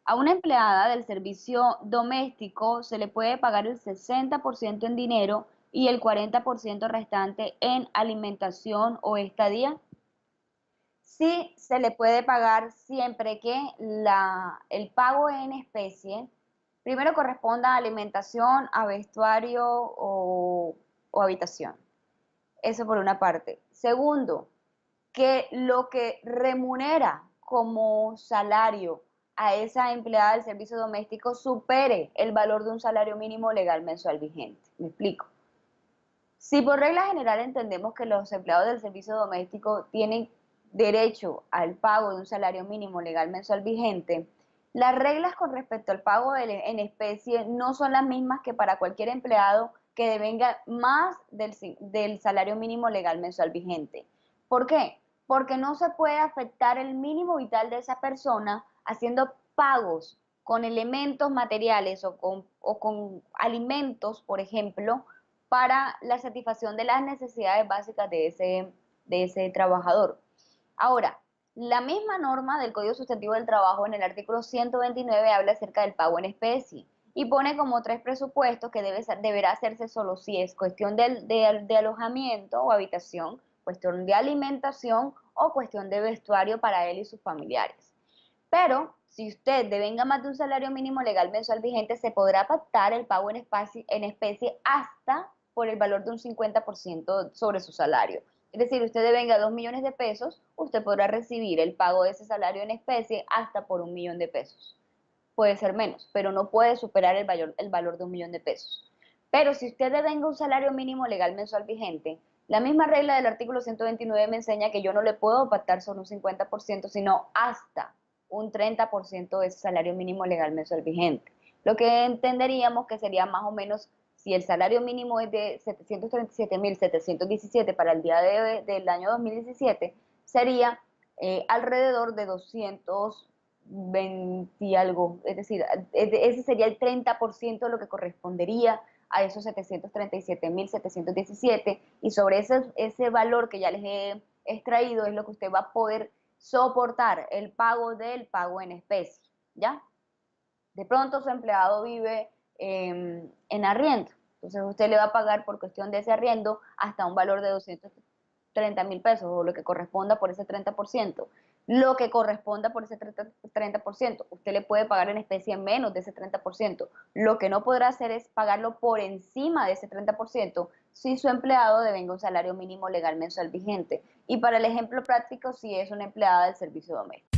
A una empleada del servicio doméstico se le puede pagar el 60% en dinero y el 40% restante en alimentación o estadía. Sí, se le puede pagar siempre que el pago en especie primero corresponda a alimentación, a vestuario o habitación. Eso por una parte. Segundo, que lo que remunera como salario a esa empleada del servicio doméstico supere el valor de un salario mínimo legal mensual vigente. Me explico. Si por regla general entendemos que los empleados del servicio doméstico tienen derecho al pago de un salario mínimo legal mensual vigente, las reglas con respecto al pago en especie no son las mismas que para cualquier empleado que devenga más del salario mínimo legal mensual vigente. ¿Por qué? Porque no se puede afectar el mínimo vital de esa persona haciendo pagos con elementos materiales o con alimentos, por ejemplo, para la satisfacción de las necesidades básicas de ese trabajador. Ahora, la misma norma del Código Sustantivo del Trabajo en el artículo 129 habla acerca del pago en especie y pone como tres presupuestos que deberá hacerse solo si es cuestión de alojamiento o habitación, cuestión de alimentación o cuestión de vestuario para él y sus familiares. Pero si usted devenga más de un salario mínimo legal mensual vigente, se podrá pactar el pago en especie hasta por el valor de un 50% sobre su salario. Es decir, usted devenga 2 millones de pesos, usted podrá recibir el pago de ese salario en especie hasta por 1 millón de pesos. Puede ser menos, pero no puede superar el valor de 1 millón de pesos. Pero si usted devenga un salario mínimo legal mensual vigente, la misma regla del artículo 129 me enseña que yo no le puedo pactar sobre un 50%, sino hasta un 30% de ese salario mínimo legal mensual vigente. Lo que entenderíamos que sería más o menos, si el salario mínimo es de 737.717 para el día del año 2017, sería alrededor de 220 y algo, es decir, ese sería el 30% de lo que correspondería a esos 737.717 y sobre ese valor que ya les he extraído es lo que usted va a poder soportar el pago del pago en especie, ¿ya? De pronto su empleado vive en arriendo, entonces usted le va a pagar por cuestión de ese arriendo hasta un valor de 230.000 pesos o lo que corresponda por ese 30%. Lo que corresponda por ese 30%, usted le puede pagar en especie menos de ese 30%. Lo que no podrá hacer es pagarlo por encima de ese 30% si su empleado devenga un salario mínimo legal mensual vigente. Y para el ejemplo práctico, si es una empleada del servicio doméstico.